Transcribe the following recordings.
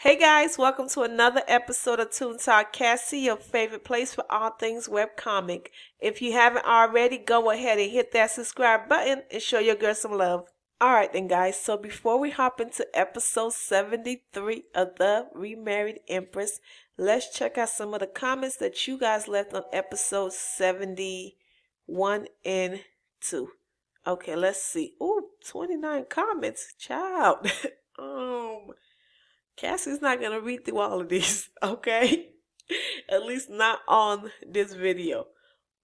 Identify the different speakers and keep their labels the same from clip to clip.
Speaker 1: Hey guys, welcome to another episode of Toon Talk Cassie, your favorite place for all things webcomic. If you haven't already, go ahead and hit that subscribe button and show your girl some love. Alright then guys, so before we hop into episode 73 of the Remarried Empress, let's check out some of the comments that you guys left on episode 71 and 2. Okay, let's see. Ooh, 29 comments. Child. Cassie's not going to read through all of these, okay? At least not on this video.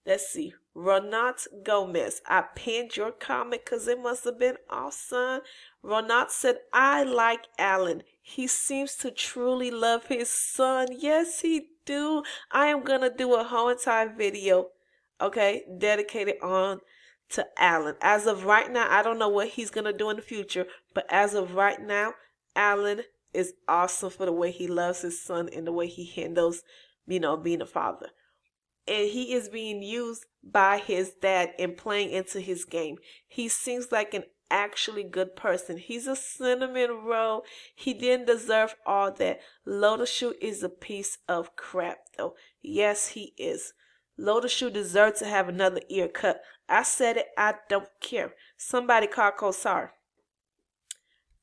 Speaker 1: Let's see. Ronat Gomez. I pinned your comment because it must have been awesome. Ronat said, I like Alan. He seems to truly love his son. Yes, he do. I am going to do a whole entire video, okay, dedicated on to Alan. As of right now, I don't know what he's going to do in the future, but as of right now, Alan is awesome for the way he loves his son and the way he handles, being a father. And he is being used by his dad and playing into his game. He seems like an actually good person. He's a cinnamon roll. He didn't deserve all that. Lotus Shoe is a piece of crap, though. Yes, he is. Lotus Shoe deserves to have another ear cut. I said it. I don't care. Somebody call Kosar.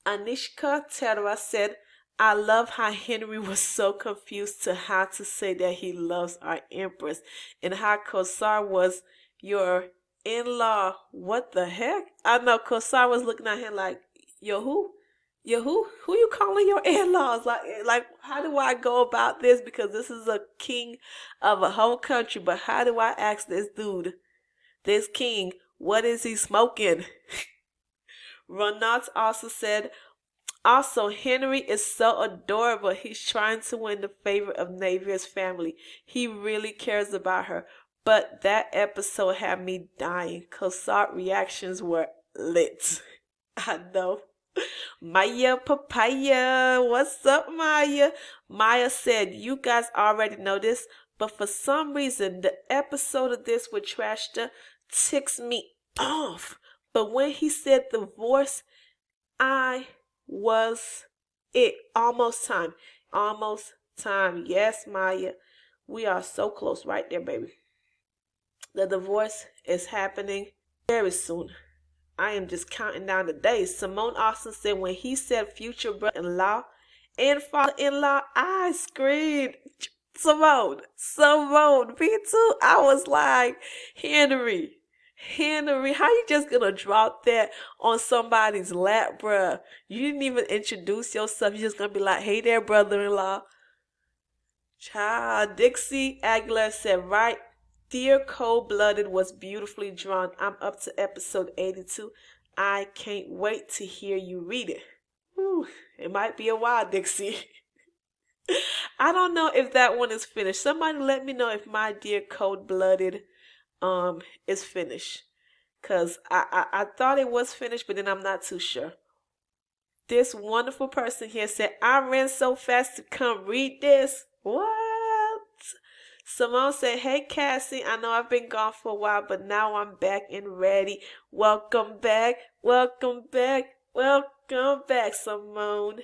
Speaker 1: Anishka Terra said, I love how Henry was so confused to how to say that he loves our Empress and how Kosar was your in-law. What the heck? I know Kosar was looking at him like, yo, who? Yo, who? Who you calling your in-laws? Like, how do I go about this? Because this is a king of a whole country, but how do I ask this dude, this king, what is he smoking? Ronat also said, also, Henry is so adorable. He's trying to win the favor of Navier's family. He really cares about her. But that episode had me dying. Cosart reactions were lit. I know. Maya Papaya. What's up, Maya? Maya said, you guys already know this, but for some reason, the episode of this with Trashta ticks me off. But when he said divorce, was it almost time. Almost time. Yes, Maya. We are so close right there, baby. The divorce is happening very soon. I am just counting down the days. Simone Austin said when he said future brother-in-law and father-in-law, I screamed. Simone, me too. I was like, Henry, how you just gonna drop that on somebody's lap, bruh? You didn't even introduce yourself. You're just gonna be like, hey there, brother-in-law. Child, Dixie Aguilar said, right, Dear Cold-Blooded was beautifully drawn. I'm up to episode 82. I can't wait to hear you read it. Whew, it might be a while, Dixie. I don't know if that one is finished. Somebody let me know if my Dear Cold-Blooded is finished, because I thought it was finished, but then I'm not too sure. This wonderful person here said, I ran so fast to come read this. What? Simone said, hey Cassie, I know I've been gone for a while, but now I'm back and ready. Welcome back, Simone.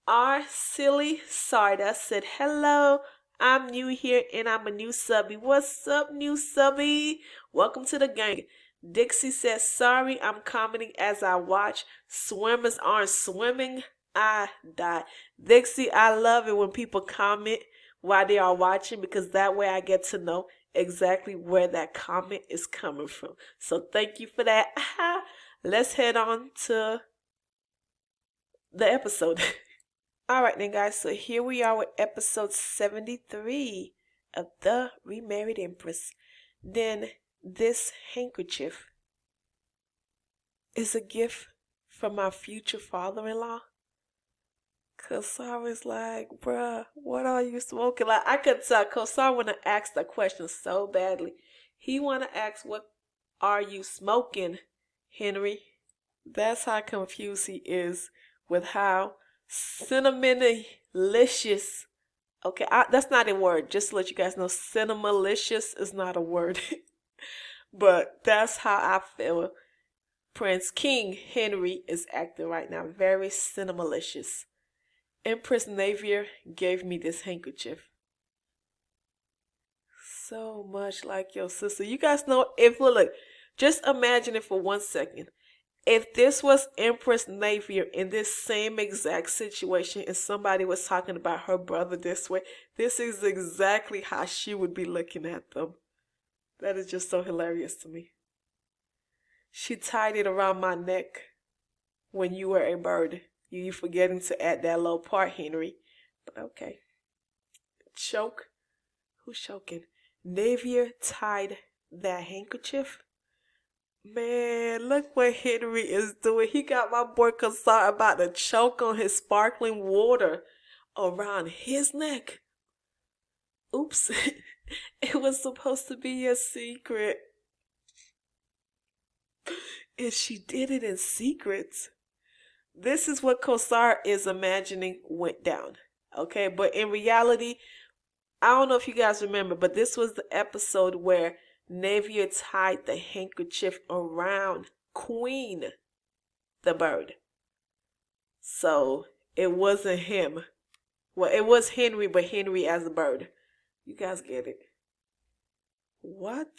Speaker 1: Our silly Sarda said, hello, I'm new here and I'm a new subby. What's up, new subby? Welcome to the gang. Dixie says, sorry, I'm commenting as I watch. Swimmers aren't swimming. I die. Dixie, I love it when people comment while they are watching, because that way I get to know exactly where that comment is coming from. So thank you for that. Let's head on to the episode. Alright then guys, so here we are with episode 73 of the Remarried Empress. Then this handkerchief is a gift from my future father-in-law. Kosar was like, bruh, what are you smoking? Like, I could tell Kosar want to ask the question so badly. He want to ask, what are you smoking, Henry? That's how confused he is with how cinnamonalicious. Okay, that's not a word. Just to let you guys know, cinnamalicious is not a word. But that's how I feel Prince King Henry is acting right now. Very cinnamalicious. Empress Navier gave me this handkerchief. So much like your sister. You guys know, if look, just imagine it for 1 second. If this was Empress Navier in this same exact situation and somebody was talking about her brother this way, this is exactly how she would be looking at them. That is just so hilarious to me. She tied it around my neck when you were a bird. You forgetting to add that little part, Henry. But okay. Choke? Who's choking? Navier tied that handkerchief? Man, look what Henry is doing. He got my boy Kassar about to choke on his sparkling water around his neck. Oops. It was supposed to be a secret. And she did it in secret. This is what Kosar is imagining went down. Okay, but in reality, I don't know if you guys remember, but this was the episode where Navier tied the handkerchief around Queen, the bird. So it wasn't him. Well, it was Henry, but Henry as a bird. You guys get it. What?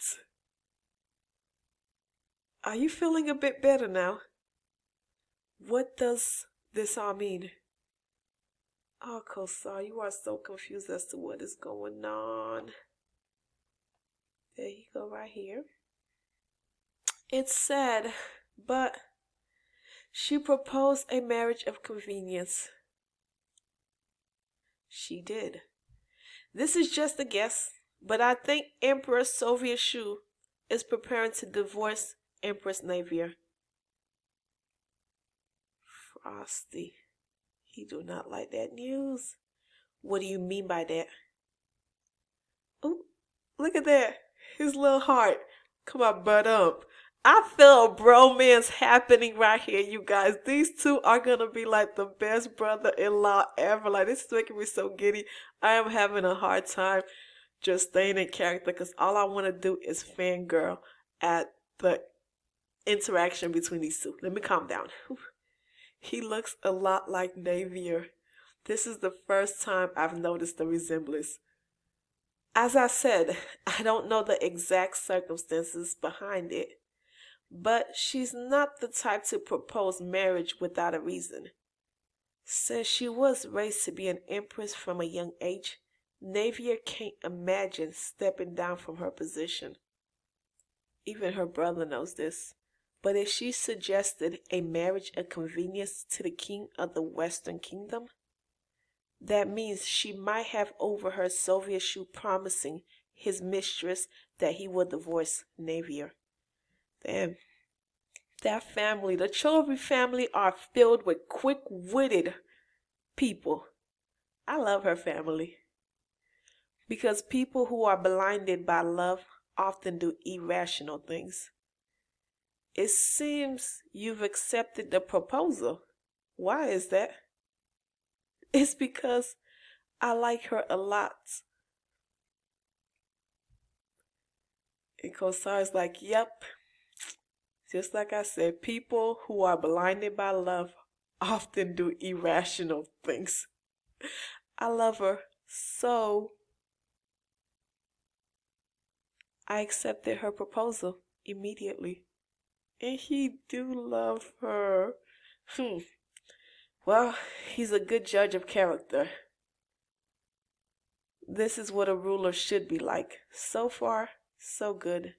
Speaker 1: Are you feeling a bit better now? What does this all mean? Oh, Kosar, you are so confused as to what is going on. There you go, right here. It's sad, but she proposed a marriage of convenience. She did. This is just a guess, but I think Emperor Soviet Shu is preparing to divorce Empress Navier. Frosty. He do not like that news. What do you mean by that? Oh, look at that. His little heart. Come on, butt up. I feel a bromance happening right here, you guys. These two are going to be like the best brother-in-law ever. Like, this is making me so giddy. I am having a hard time just staying in character because all I want to do is fangirl at the interaction between these two. Let me calm down. He looks a lot like Navier. This is the first time I've noticed the resemblance. As I said, I don't know the exact circumstances behind it, but she's not the type to propose marriage without a reason. Since she was raised to be an empress from a young age, Navier can't imagine stepping down from her position. Even her brother knows this. But if she suggested a marriage of convenience to the king of the Western Kingdom, that means she might have overheard Soviet Shu promising his mistress that he would divorce Navier. Damn. That family, the Trovi family, are filled with quick-witted people. I love her family. Because people who are blinded by love often do irrational things. It seems you've accepted the proposal. Why is that? It's because I like her a lot. And Kosar's like, yep. Just like I said, people who are blinded by love often do irrational things. I love her, so I accepted her proposal immediately. And he do love her. Well, he's a good judge of character. This is what a ruler should be like. So far, so good.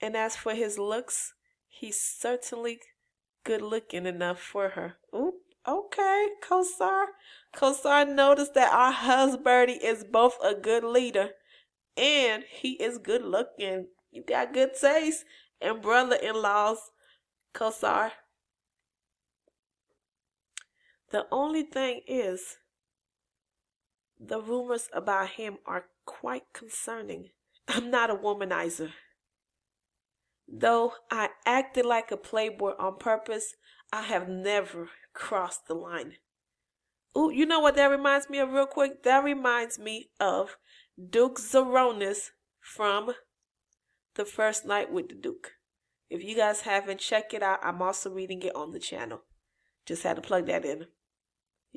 Speaker 1: And as for his looks, he's certainly good looking enough for her. Oop, okay, Kosar. Kosar noticed that our husband is both a good leader and he is good looking. You got good taste. And brother-in-laws, Kosar. The only thing is, the rumors about him are quite concerning. I'm not a womanizer. Though I acted like a playboy on purpose, I have never crossed the line. Ooh, you know what that reminds me of real quick? That reminds me of Duke Zeronis from The First Night with the Duke. If you guys haven't, check it out. I'm also reading it on the channel. Just had to plug that in.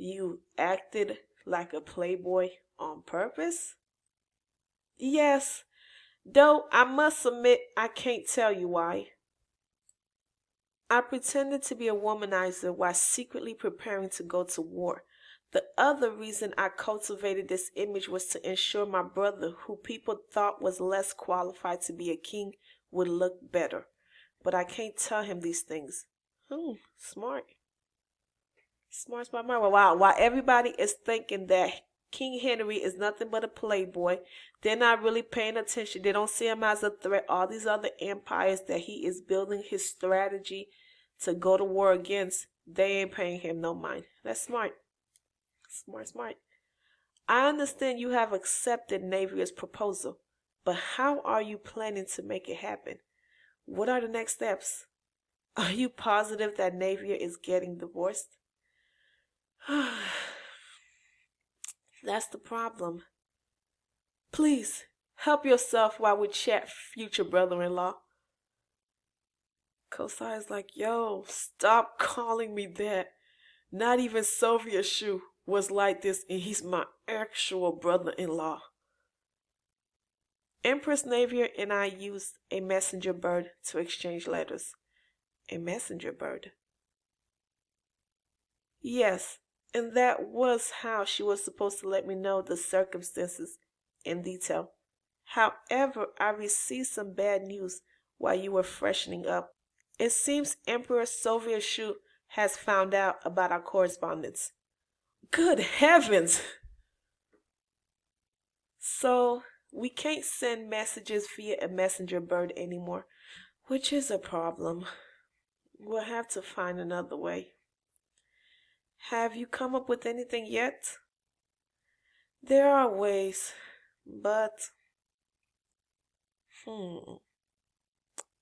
Speaker 1: You acted like a playboy on purpose? Yes, though I must admit I can't tell you why. I pretended to be a womanizer while secretly preparing to go to war. The other reason I cultivated this image was to ensure my brother, who people thought was less qualified to be a king, would look better. But I can't tell him these things. Smart. Smart, smart, smart. While everybody is thinking that King Henry is nothing but a playboy, they're not really paying attention. They don't see him as a threat. All these other empires that he is building his strategy to go to war against, they ain't paying him no mind. That's smart. Smart, smart. I understand you have accepted Navier's proposal, but how are you planning to make it happen? What are the next steps? Are you positive that Navier is getting divorced? That's the problem. Please, help yourself while we chat, future brother-in-law. Kosai is like, yo, stop calling me that. Not even Sylvia Shu was like this, and he's my actual brother-in-law. Empress Navier and I used a messenger bird to exchange letters. A messenger bird? Yes, and that was how she was supposed to let me know the circumstances in detail. However, I received some bad news while you were freshening up. It seems Emperor Sylvia Shu has found out about our correspondence. Good heavens! So, we can't send messages via a messenger bird anymore, which is a problem. We'll have to find another way. Have you come up with anything yet? There are ways, but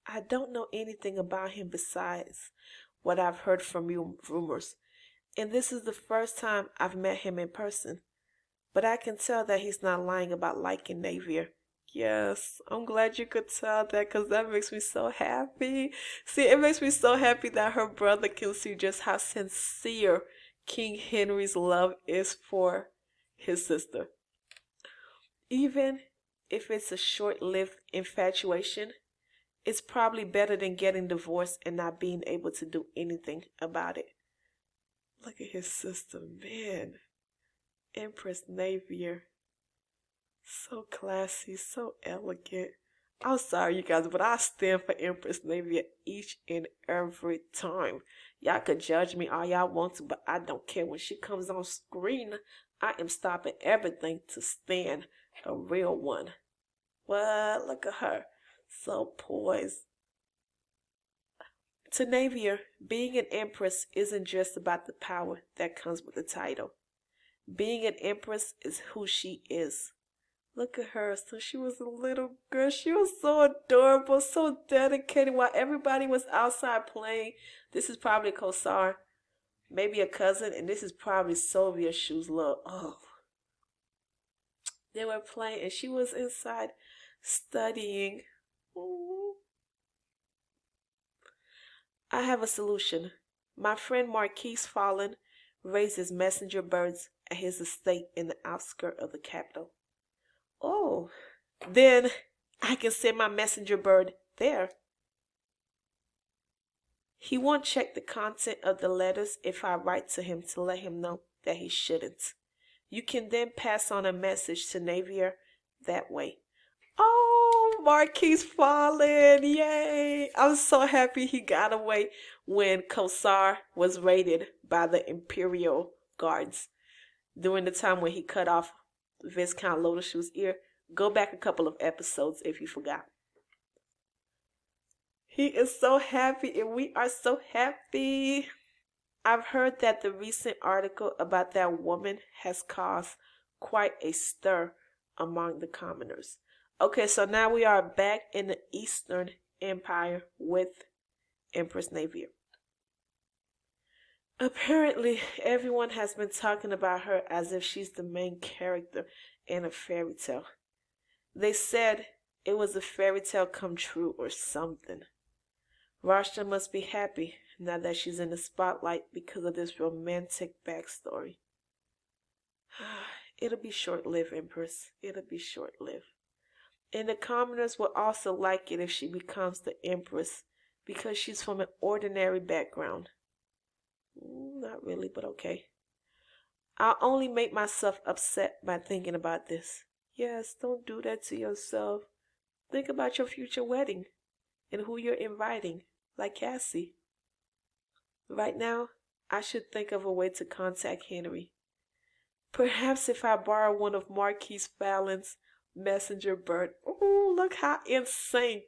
Speaker 1: I don't know anything about him besides what I've heard from rumors, and this is the first time I've met him in person. But I can tell that he's not lying about liking Navier. Yes, I'm glad you could tell that because that makes me so happy. See, it makes me so happy that her brother can see just how sincere King Henry's love is for his sister. Even if it's a short-lived infatuation, it's probably better than getting divorced and not being able to do anything about it. Look at his sister, man. Empress Navier. So classy, so elegant. I'm sorry, you guys, but I stand for Empress Navier each and every time. Y'all could judge me all y'all want to, but I don't care. When she comes on screen, I am stopping everything to stand a real one. What? Look at her. So poised. To Navier, being an empress isn't just about the power that comes with the title. Being an empress is who she is. Look at her. So she was a little girl. She was so adorable, so dedicated while everybody was outside playing. This is probably Kosar, maybe a cousin, and this is probably Sylvia Shu's little. Oh. They were playing and she was inside studying. Ooh. I have a solution. My friend Marquise Fallen raises messenger birds at his estate in the outskirts of the capital. Oh, then I can send my messenger bird there. He won't check the content of the letters if I write to him to let him know that he shouldn't. You can then pass on a message to Navier that way. Oh, Marquise Fallen, yay! I'm so happy he got away when Kosar was raided by the Imperial Guards during the time when he cut off Viscount Lotus Shoe's ear. Go back a couple of episodes if you forgot. He is so happy and we are so happy. I've heard that the recent article about that woman has caused quite a stir among the commoners. Okay, so now we are back in the Eastern Empire with Empress Navier. Apparently, everyone has been talking about her as if she's the main character in a fairy tale. They said it was a fairy tale come true or something. Rashta must be happy now that she's in the spotlight because of this romantic backstory. It'll be short-lived, Empress. It'll be short-lived. And the commoners will also like it if she becomes the Empress because she's from an ordinary background. Not really, but okay. I'll only make myself upset by thinking about this. Yes, don't do that to yourself. Think about your future wedding and who you're inviting, like Cassie. Right now, I should think of a way to contact Henry. Perhaps if I borrow one of Marquise Fallon's messenger bird. Oh, look how in sync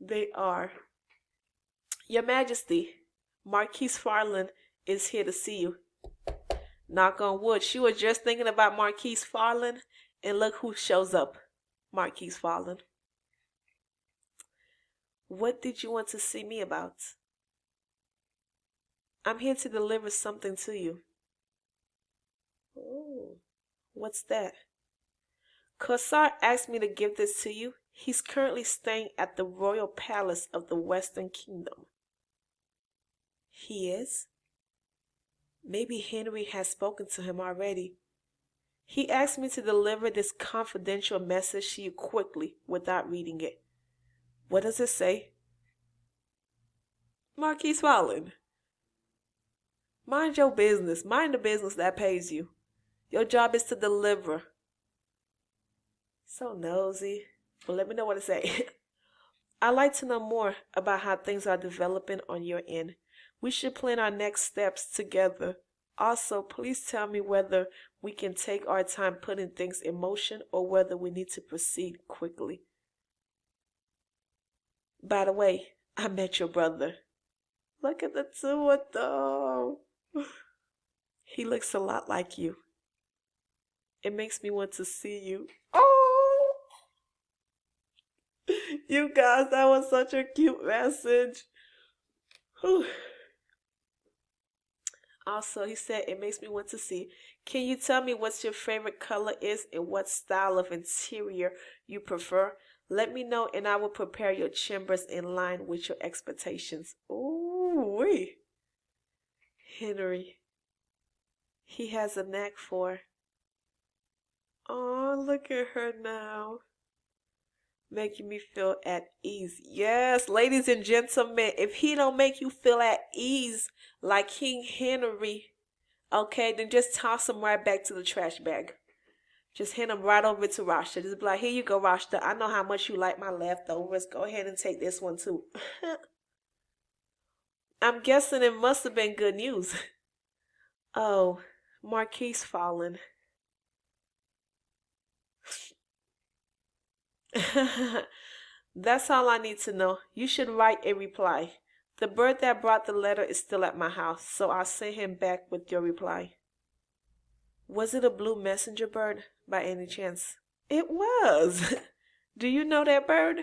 Speaker 1: they are. Your Majesty, Marquise Fallon is here to see you. Knock on wood. She was just thinking about Marquise Fallon, and look who shows up. Marquise Fallon. What did you want to see me about? I'm here to deliver something to you. Oh, what's that? Kossar asked me to give this to you. He's currently staying at the royal palace of the Western Kingdom. He is? Maybe Henry has spoken to him already. He asked me to deliver this confidential message to you quickly without reading it. What does it say? Marquise Fallon. Mind your business. Mind the business that pays you. Your job is to deliver. So nosy. Well, let me know what to say. I'd like to know more about how things are developing on your end. We should plan our next steps together. Also, please tell me whether we can take our time putting things in motion or whether we need to proceed quickly. By the way, I met your brother. Look at the two of them. He looks a lot like you. It makes me want to see you. Oh! You guys, that was such a cute message. Whew. Also, he said, it makes me want to see. Can you tell me what your favorite color is and what style of interior you prefer? Let me know and I will prepare your chambers in line with your expectations. Ooh, wee. Henry. He has a knack for. Oh, look at her now. Making me feel at ease. Yes, ladies and gentlemen, if he don't make you feel at ease like King Henry, okay, then just toss him right back to the trash bag. Just hand him right over to Rashta. Just be like, here you go, Rashta. I know how much you like my leftovers. Go ahead and take this one too. I'm guessing it must have been good news. Oh, Marquise Fallon. That's all I need to know. You should write a reply. The bird that brought the letter is still at my house, so I'll send him back with your reply. Was it a blue messenger bird by any chance? It was. Do you know that bird?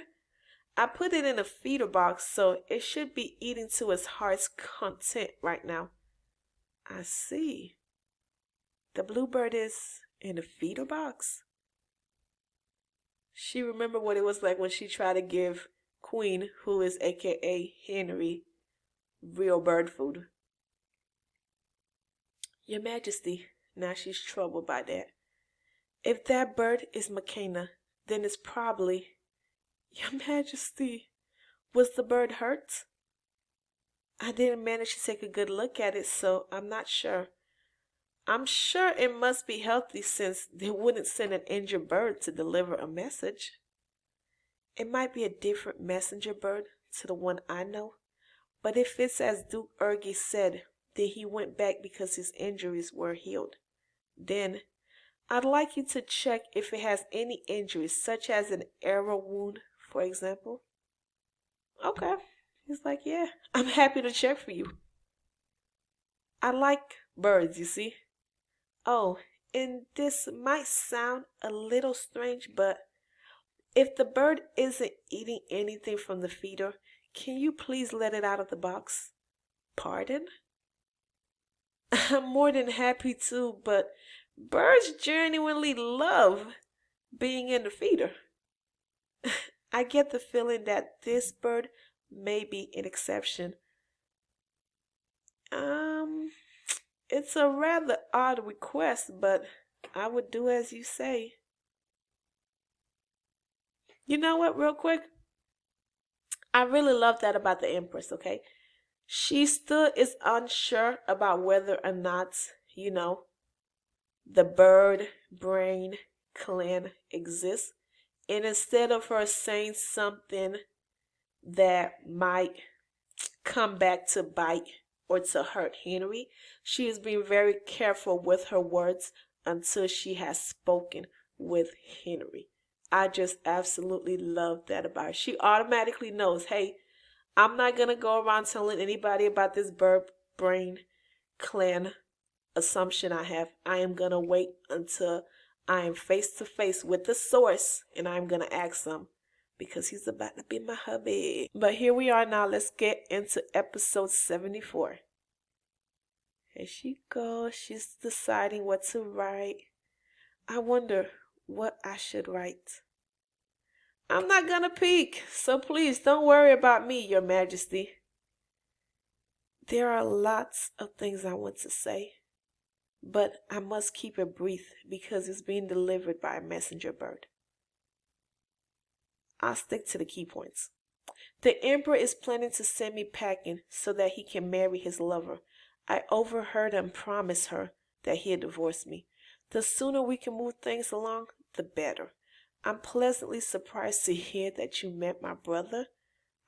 Speaker 1: I put it in a feeder box, so it should be eating to its heart's content right now. I see. The bluebird is in a feeder box? She remembered what it was like when she tried to give Queen, who is aka Henry, real bird food. Your Majesty, now she's troubled by that. If that bird is McKenna, then it's probably... Your Majesty, was the bird hurt? I didn't manage to take a good look at it, so I'm not sure. I'm sure it must be healthy since they wouldn't send an injured bird to deliver a message. It might be a different messenger bird to the one I know, but if it's as Duke Ergi said, then he went back because his injuries were healed. Then, I'd like you to check if it has any injuries, such as an arrow wound, for example. Okay. He's like, yeah, I'm happy to check for you. I like birds, you see. Oh, and this might sound a little strange, but if the bird isn't eating anything from the feeder, can you please let it out of the box? Pardon? I'm more than happy to, but birds genuinely love being in the feeder. I get the feeling that this bird may be an exception. It's a rather odd request, but I would do as you say. You know what, real quick? I really love that about the Empress, okay? She still is unsure about whether or not, you know, the bird brain clan exists. And instead of her saying something that might come back to bite or to hurt Henry, she is being very careful with her words until she has spoken with Henry. I just absolutely love that about her. She automatically knows, hey, I'm not going to go around telling anybody about this bird brain clan assumption I have. I am going to wait until I am face to face with the source and I'm going to ask him because he's about to be my hubby. But here we are now. Let's get into episode 74. Here she goes. She's deciding what to write. I wonder what I should write. I'm not going to peek, so please don't worry about me, Your Majesty. There are lots of things I want to say, but I must keep it brief because it's being delivered by a messenger bird. I'll stick to the key points. The Emperor is planning to send me packing so that he can marry his lover. I overheard him promise her that he'd divorce me. The sooner we can move things along, the better. I'm pleasantly surprised to hear that you met my brother.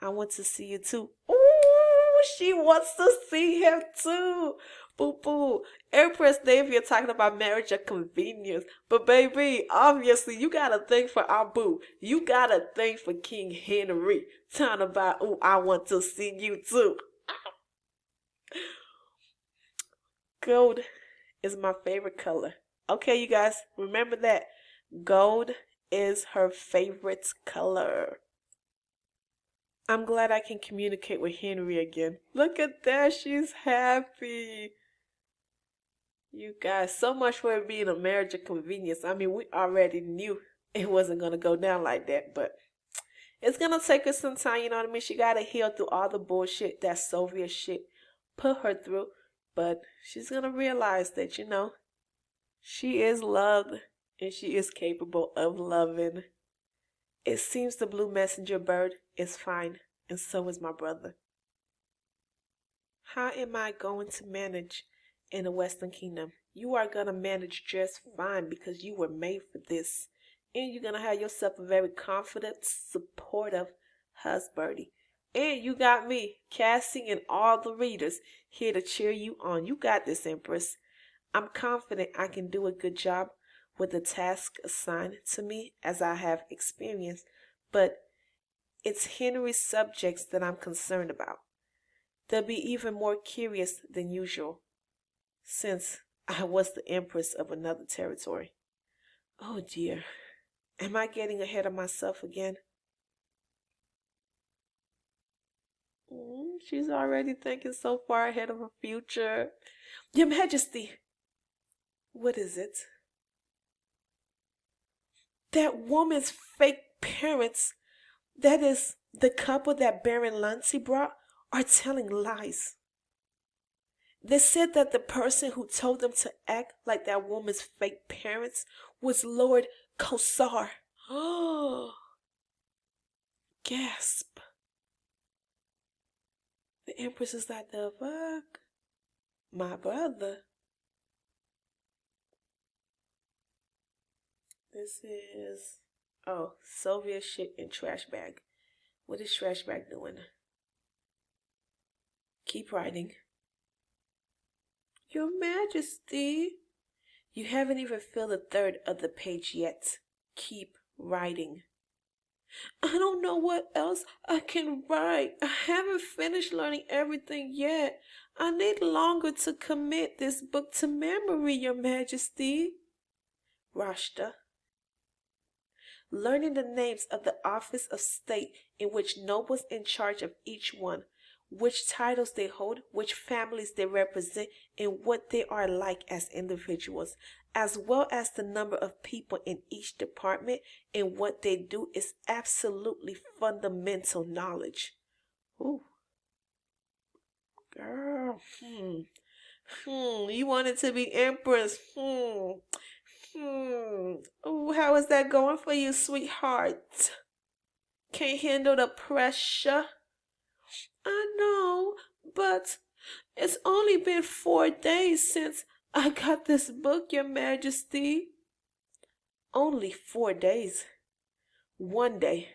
Speaker 1: I want to see you too. Ooh, she wants to see him too. Boo boo. Empress Navier talking about marriage and convenience. But baby, obviously you got a thing for our boo. You got a thing for King Henry. Talking about, ooh, I want to see you too. Gold is my favorite color. Okay, you guys, remember that. Gold is her favorite color. I'm glad I can communicate with Henry again. Look at that, she's happy. You guys, so much for it being a marriage of convenience. I mean, we already knew it wasn't going to go down like that, but it's going to take her some time, you know what I mean? She got to heal through all the bullshit that Soviet shit put her through, but she's going to realize that, you know, she is loved and she is capable of loving. It seems the blue messenger bird is fine, and so is my brother. How am I going to manage in the Western Kingdom? You are going to manage just fine because you were made for this. And you're going to have yourself a very confident, supportive husband. And you got me, Cassie, and all the readers here to cheer you on. You got this, Empress. I'm confident I can do a good job with the task assigned to me as I have experienced, but it's Henry's subjects that I'm concerned about. They'll be even more curious than usual, since I was the Empress of another territory. Oh dear, am I getting ahead of myself again? She's already thinking so far ahead of her future. Your Majesty, what is it? That woman's fake parents, that is, the couple that Baron Lancy brought, are telling lies. They said that the person who told them to act like that woman's fake parents was Lord Kosar. Oh, gasp. The Empress is like, the fuck? My brother. This is, oh, Soviet shit in trash bag. What is trash bag doing? Keep writing. Your Majesty, you haven't even filled a third of the page yet. Keep writing. I don't know what else I can write. I haven't finished learning everything yet. I need longer to commit this book to memory, Your Majesty. Rashta. Learning the names of the office of state in which nobles in charge of each one, which titles they hold, which families they represent, and what they are like as individuals, as well as the number of people in each department and what they do is absolutely fundamental knowledge. Ooh. Girl, you wanted to be Empress. Ooh, how is that going for you, sweetheart? Can't handle the pressure? I know, but it's only been 4 days since I got this book, Your Majesty. Only 4 days. 1 day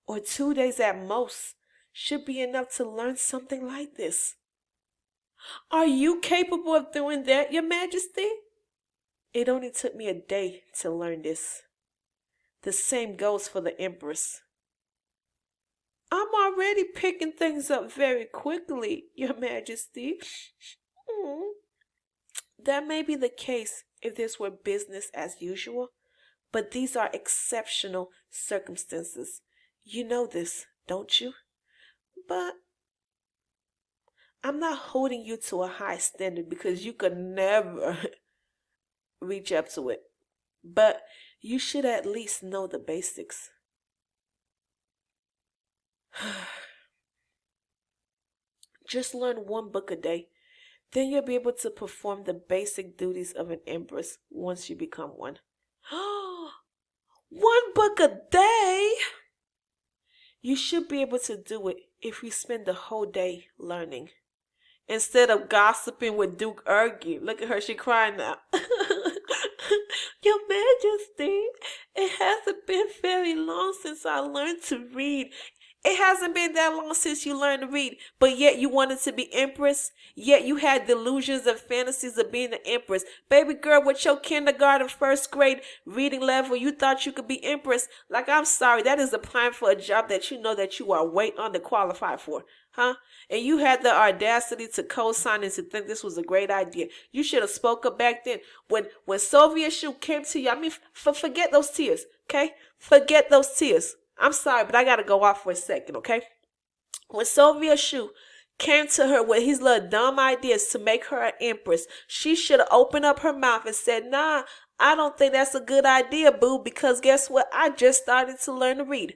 Speaker 1: or 2 days at most should be enough to learn something like this. Are you capable of doing that, Your Majesty? It only took me a day to learn this. The same goes for the Empress. I'm already picking things up very quickly, Your Majesty. That may be the case if this were business as usual, but these are exceptional circumstances. You know this, don't you? But I'm not holding you to a high standard because you could never reach up to it. But you should at least know the basics. Just learn one book a day. Then you'll be able to perform the basic duties of an empress once you become one. 1 book a day? You should be able to do it if you spend the whole day learning. Instead of gossiping with Duke Ergy. Look at her, she crying now. Your Majesty, it hasn't been very long since I learned to read. It hasn't been that long since you learned to read, but yet you wanted to be empress? Yet you had delusions and fantasies of being the empress. Baby girl, with your kindergarten, first grade reading level, you thought you could be empress? Like, I'm sorry, that is applying for a job that you know that you are way underqualified for. Huh? And you had the audacity to co-sign and to think this was a great idea. You should have spoke up back then. When Soviet shoe came to you, I mean, forget those tears, okay? Forget those tears. I'm sorry, but I gotta go off for a second, okay? When Soviet Shoe came to her with his little dumb ideas to make her an empress, she should have opened up her mouth and said, nah, I don't think that's a good idea, boo, because guess what? I just started to learn to read,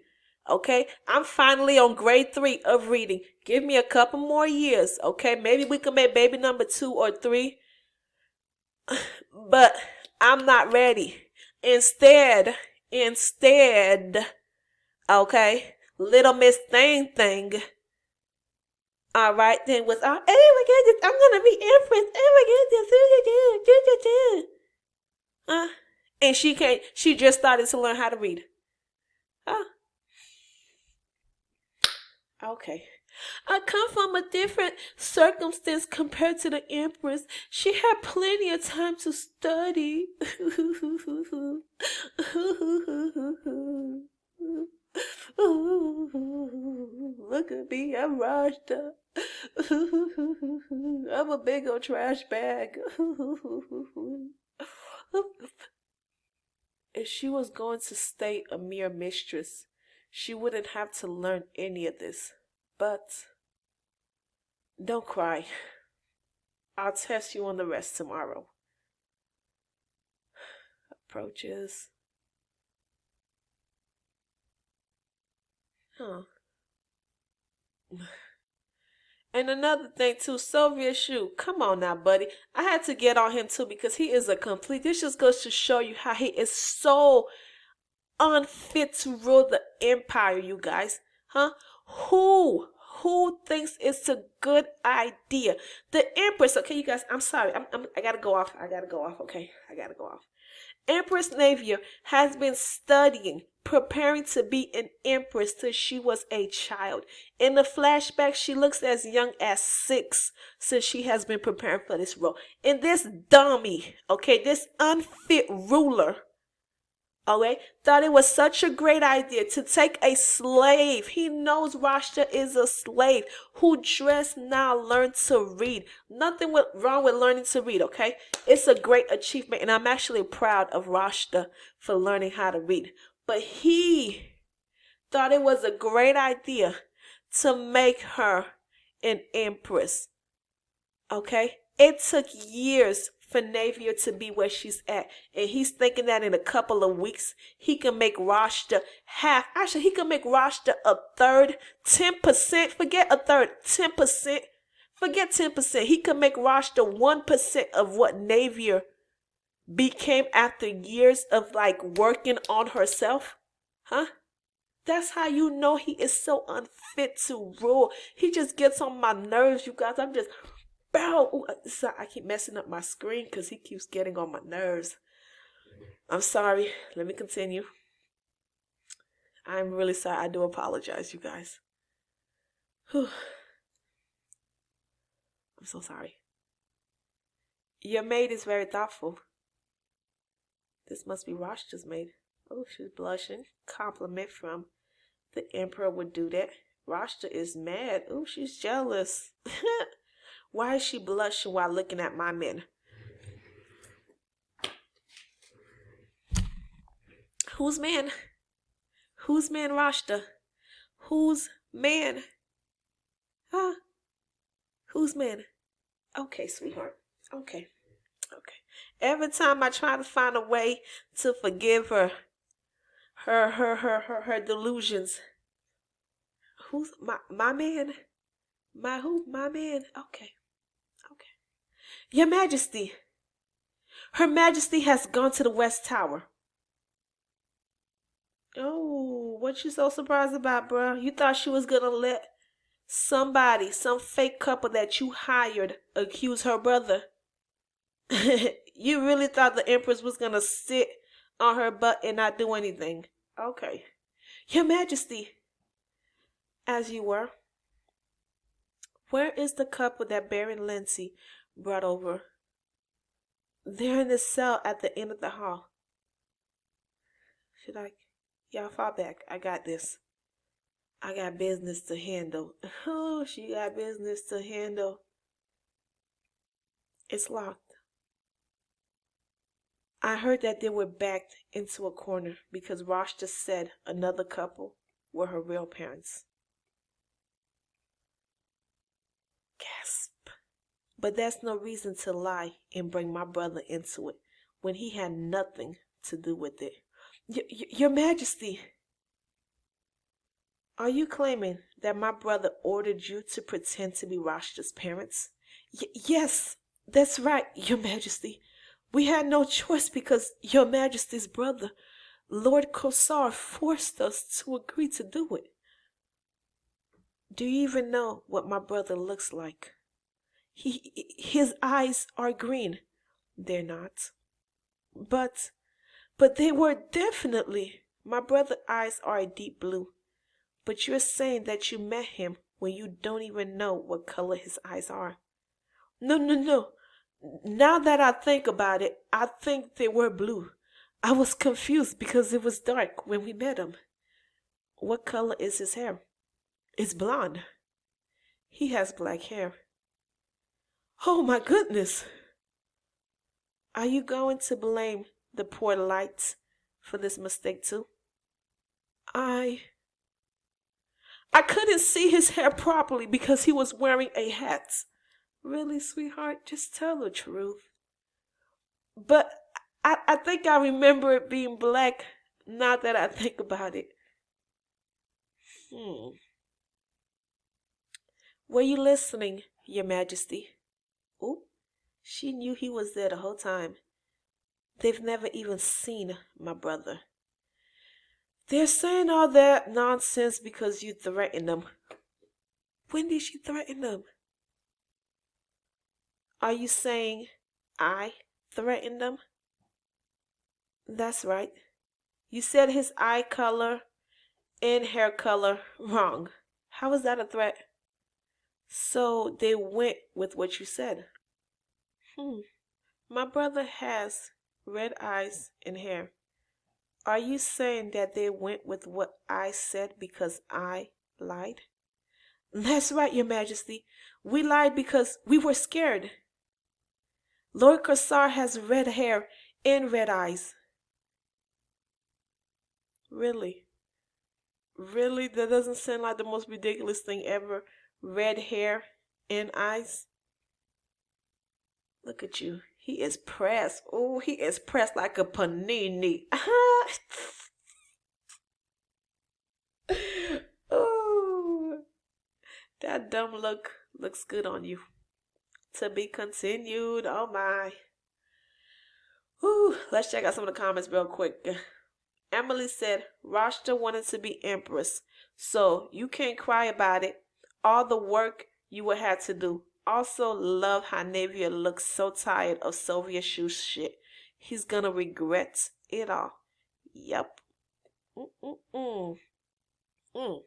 Speaker 1: okay? I'm finally on grade 3 of reading. Give me a couple more years, okay? Maybe we can make baby number 2 or 3, but I'm not ready. Instead, okay, little Miss Thing. All right, then was all, oh my goodness, I'm gonna be empress. Oh my goodness, and she just started to learn how to read. Okay. I come from a different circumstance compared to the empress. She had plenty of time to study. Look at me, I'm Rashta. I'm a big old trash bag. If she was going to stay a mere mistress, she wouldn't have to learn any of this. But don't cry. I'll test you on the rest tomorrow. Approaches. And another thing too, Soviet Shoe, come on now, buddy. I had to get on him too because he is a complete. This just goes to show you how he is so unfit to rule the empire, you guys. Who thinks it's a good idea? The Empress, okay, you guys, I'm sorry. I gotta go off. Okay, I gotta go off. Empress Navier has been studying, preparing to be an empress since she was a child. In the flashback, she looks as young as 6 since she has been preparing for this role. And this dummy, okay, this unfit ruler, okay, thought it was such a great idea to take a slave. He knows Rashta is a slave who just now learned to read. Nothing wrong with learning to read, okay? It's a great achievement, and I'm actually proud of Rashta for learning how to read. But he thought it was a great idea to make her an empress, okay? It took years for Navier to be where she's at. And he's thinking that in a couple of weeks, he can make Rashta half. Actually, he can make Rashta a third, 10%. Forget a third, 10%. Forget 10%. He can make Rashta 1% of what Navier became after years of like working on herself? Huh? That's how you know he is so unfit to rule. He just gets on my nerves, you guys. I'm just, bro. So I keep messing up my screen because he keeps getting on my nerves. I'm sorry. Let me continue. I'm really sorry. I do apologize, you guys. Whew. I'm so sorry. Your maid is very thoughtful. This must be Rashta's maid. Oh, she's blushing. Compliment from the emperor would do that. Rashta is mad. Oh, she's jealous. Why is she blushing while looking at my men? Whose man? Whose man, Rashta? Whose man? Huh? Whose man? Okay, sweetheart. Okay. Every time I try to find a way to forgive her delusions. Who's my man? My who? My man. Okay. Your Majesty. Her Majesty has gone to the West Tower. Oh, what you so surprised about, bruh? You thought she was gonna let somebody, some fake couple that you hired, accuse her brother? You really thought the Empress was gonna sit on her butt and not do anything? Okay. Your Majesty, as you were. Where is the couple that Baron Lindsay brought over? They're in the cell at the end of the hall. Should I? Y'all fall back. I got this. I got business to handle. Oh, she got business to handle. It's locked. I heard that they were backed into a corner because Rosh just said another couple were her real parents. Gasp. But that's no reason to lie and bring my brother into it when he had nothing to do with it. Your Majesty, are you claiming that my brother ordered you to pretend to be Rashta's parents? Yes, that's right, Your Majesty. We had no choice because Your Majesty's brother, Lord Kosar, forced us to agree to do it. Do you even know what my brother looks like? His eyes are green. They're not. But they were definitely. My brother's eyes are a deep blue. But you're saying that you met him when you don't even know what color his eyes are. No. Now that I think about it, I think they were blue. I was confused because it was dark when we met him. What color is his hair? It's blonde. He has black hair. Oh my goodness! Are you going to blame the poor lights for this mistake too? I couldn't see his hair properly because he was wearing a hat. Really, sweetheart? Just tell the truth. But I think I remember it being black now that I think about it. Were you listening, Your Majesty? Oh, she knew he was there the whole time. They've never even seen my brother. They're saying all that nonsense because you threatened them. When did she threaten them? Are you saying I threatened them? That's right. You said his eye color and hair color wrong. How is that a threat? So they went with what you said. My brother has red eyes and hair. Are you saying that they went with what I said because I lied? That's right, Your Majesty. We lied because we were scared. Lord Kossar has red hair and red eyes. Really? Really? That doesn't sound like the most ridiculous thing ever. Red hair and eyes? Look at you. He is pressed. Oh, he is pressed like a panini. Oh, that dumb look looks good on you. To be continued. Oh my. Whew, let's check out some of the comments real quick. Emily said, Rashta wanted to be Empress, so you can't cry about it. All the work you would have to do. Also, love how Navier looks so tired of Soviet shoe shit. He's gonna regret it all. Yep. Mm-mm-mm. Mm.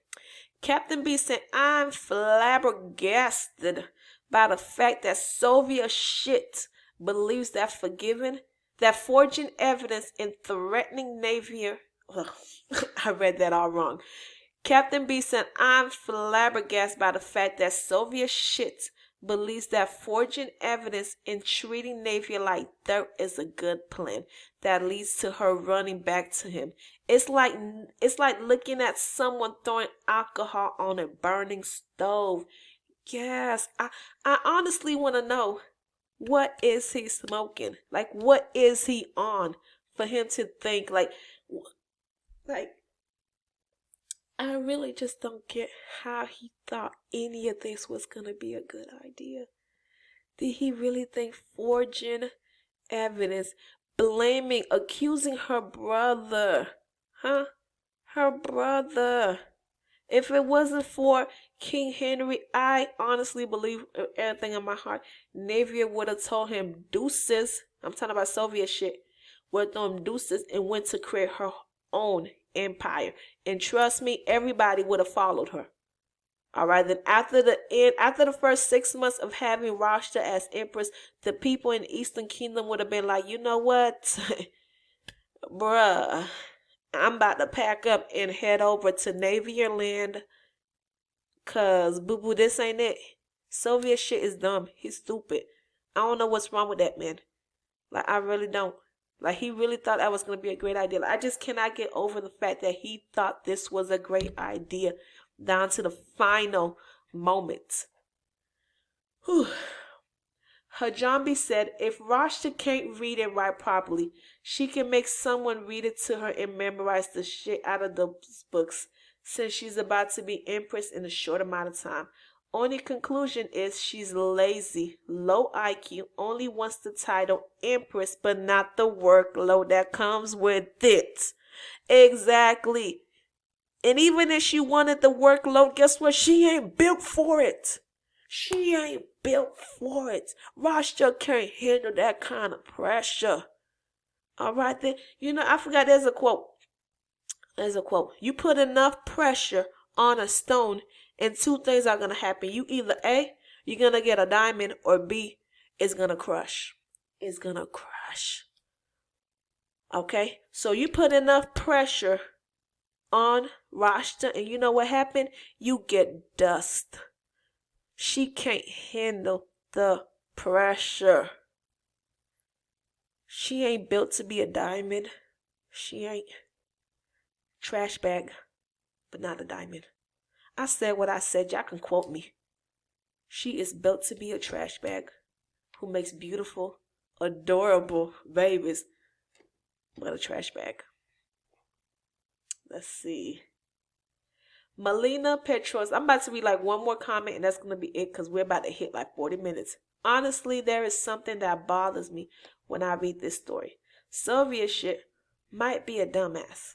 Speaker 1: Captain B said, I'm flabbergasted by the fact that Soviet shit believes that forging evidence and threatening Navier. Ugh, I read that all wrong. Captain B said, I'm flabbergasted by the fact that Soviet shit believes that forging evidence and treating Navier like dirt is a good plan that leads to her running back to him. It's like looking at someone throwing alcohol on a burning stove. Yes, I honestly want to know, what is he smoking? Like, what is he on for him to think like I really just don't get how he thought any of this was gonna be a good idea. Did he really think forging evidence, accusing her brother, huh? Her brother. If it wasn't for King Henry, I honestly believe everything in my heart, Navier would have told him deuces. I'm talking about Soviet shit. Would have told him deuces and went to create her own empire. And trust me, everybody would have followed her. All right, then after the first 6 months of having Rashta as Empress, the people in the Eastern Kingdom would have been like, you know what, bruh, I'm about to pack up and head over to Navier land, cause boo boo, this ain't it. Soviet shit is dumb. He's stupid. I don't know what's wrong with that man. Like, I really don't. Like, he really thought that was gonna be a great idea. Like, I just cannot get over the fact that he thought this was a great idea down to the final moment. Whew. Hajambi said, if Rashta can't read and write properly, she can make someone read it to her and memorize the shit out of those books, since she's about to be Empress in a short amount of time. Only conclusion is she's lazy, low IQ, only wants the title Empress, but not the workload that comes with it. Exactly. And even if she wanted the workload, guess what? She ain't built for it. She ain't built for it. Rashta can't handle that kind of pressure. All right then. You know, I forgot there's a quote. There's a quote. You put enough pressure on a stone and two things are going to happen. You either A, you're going to get a diamond, or B, it's going to crush. It's going to crush. Okay? So you put enough pressure on Rashta and you know what happened? You get dust. She can't handle the pressure. She ain't built to be a diamond. She ain't. Trash bag, but not a diamond. I said what I said. Y'all can quote me. She is built to be a trash bag who makes beautiful, adorable babies, but a trash bag. Let's see. Melina Petros. I'm about to read like one more comment and that's going to be it because we're about to hit like 40 minutes. Honestly, there is something that bothers me when I read this story. Soviet shit might be a dumbass,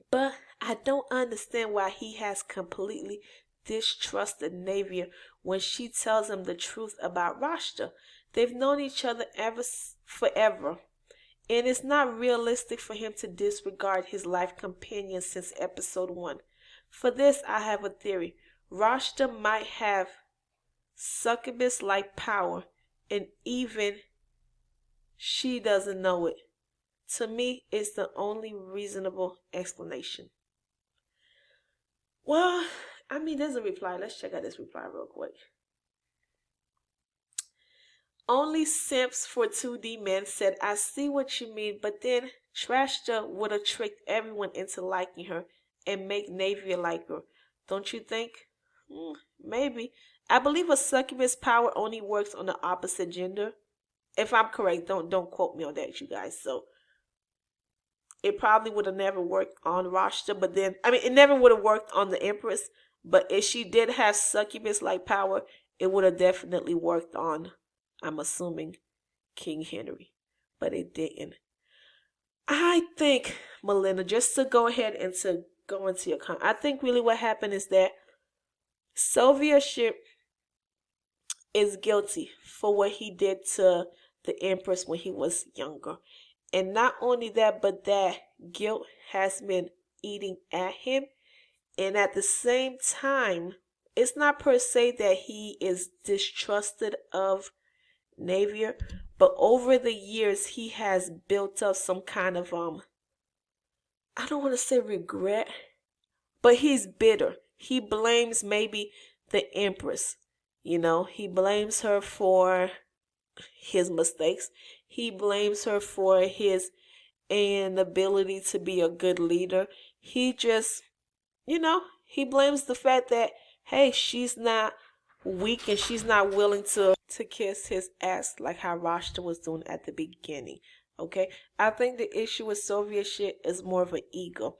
Speaker 1: but I don't understand why he has completely distrusted Navier when she tells him the truth about Rashta. They've known each other forever. And it's not realistic for him to disregard his life companion since episode 1. For this, I have a theory. Rashta might have succubus-like power, and even she doesn't know it. To me, it's the only reasonable explanation. Well, I mean, there's a reply. Let's check out this reply real quick. Only Simps for 2D Men said, I see what you mean, but then Trashta would have tricked everyone into liking her and make Navier like her. Don't you think? Maybe. I believe a succubus power only works on the opposite gender. If I'm correct, don't quote me on that, you guys. So it probably would have never worked on Rashta, but then, I mean, it never would have worked on the Empress, but if she did have succubus-like power, it would have definitely worked on, I'm assuming, King Henry. but it didn't. I think, Melinda, just to go ahead and to go into your comment, I think really what happened is that Sylvia Ship is guilty for what he did to the Empress when he was younger. And not only that, but that guilt has been eating at him. And at the same time, it's not per se that he is distrusted of Navier, but over the years he has built up some kind of I don't want to say regret, but he's bitter. He blames maybe the Empress. He blames her for his mistakes. He blames her for his inability to be a good leader. He just, he blames the fact that, hey, she's not weak and she's not willing to kiss his ass like how Rashta was doing at the beginning. Okay? I think the issue with Soviet shit is more of an ego.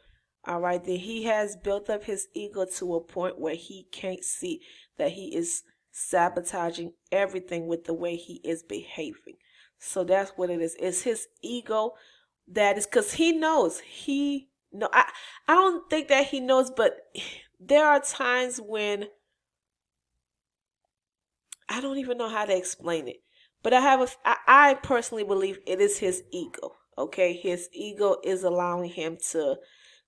Speaker 1: Alright, that he has built up his ego to a point where he can't see that he is sabotaging everything with the way he is behaving. So that's what it is. It's his ego that is, because he knows. I don't think that he knows, but there are times when I don't even know how to explain it. But I personally believe it is his ego. Okay, his ego is allowing him to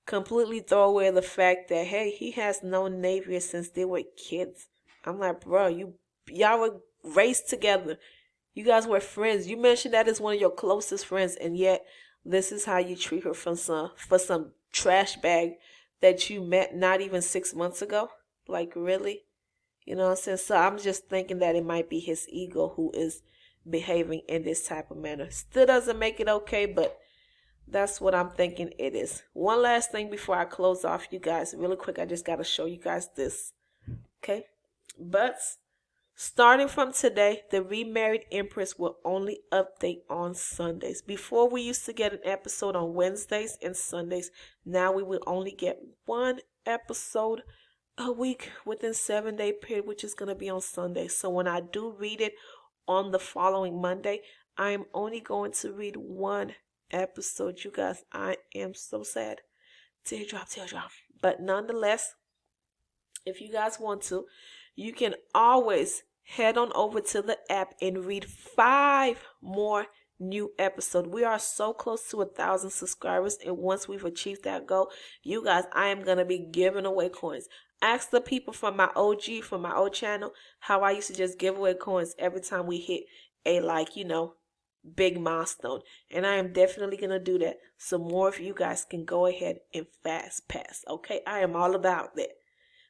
Speaker 1: completely throw away the fact that, hey, he has known Navier since they were kids. I'm like, bro, y'all were raised together. You guys were friends. You mentioned that as one of your closest friends, and yet this is how you treat her for some trash bag that you met not even 6 months ago. Like, really? You know what I'm saying? So I'm just thinking that it might be his ego who is behaving in this type of manner. Still doesn't make it okay, but that's what I'm thinking it is. One last thing before I close off, you guys, really quick. I just got to show you guys this. Okay? But starting from today, the Remarried Empress will only update on Sundays. Before, we used to get an episode on Wednesdays and Sundays. Now we will only get one episode a week within 7-day period, which is going to be on Sunday. So when I do read it on the following Monday, I am only going to read one episode. You guys, I am so sad. Teardrop. But nonetheless, if you guys want to, you can always head on over to the app and read 5 more new episodes. We are so close to 1,000 subscribers, and once we've achieved that goal, you guys, I am going to be giving away coins. Ask the people from my old channel, how I used to just give away coins every time we hit a, big milestone. And I am definitely going to do that, so more of you guys can go ahead and fast pass. Okay, I am all about that.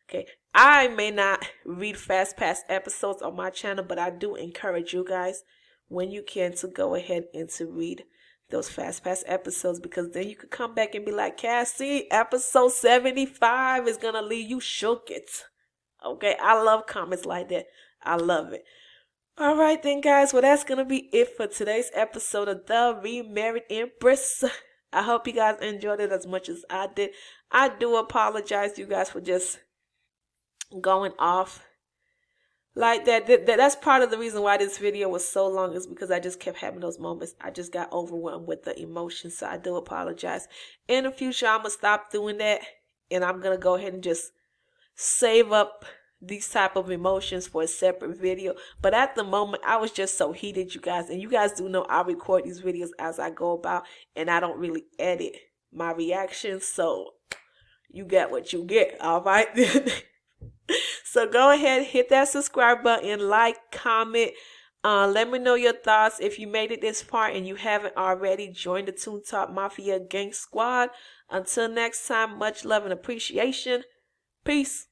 Speaker 1: Okay, I may not read fast pass episodes on my channel, but I do encourage you guys, when you can, to go ahead and to read those fast pass episodes, because then you could come back and be like, Cassie, episode 75 is gonna leave you shook it. Okay, I love comments like that. I love it. All right then, guys, well, that's gonna be it for today's episode of the Remarried Empress. I hope you guys enjoyed it as much as I did. I do apologize, you guys, for just going off like that. That's part of the reason why this video was so long, is because I just kept having those moments. I just got overwhelmed with the emotions, so I do apologize. In the future, I'm gonna stop doing that, and I'm gonna go ahead and just save up these type of emotions for a separate video. But at the moment, I was just so heated, you guys, and you guys do know I record these videos as I go about, and I don't really edit my reactions, so you get what you get. All right. So go ahead, hit that subscribe button, like, comment, let me know your thoughts. If you made it this far and you haven't already, join the Toon Talk Mafia Gang Squad. Until next time, much love and appreciation. Peace.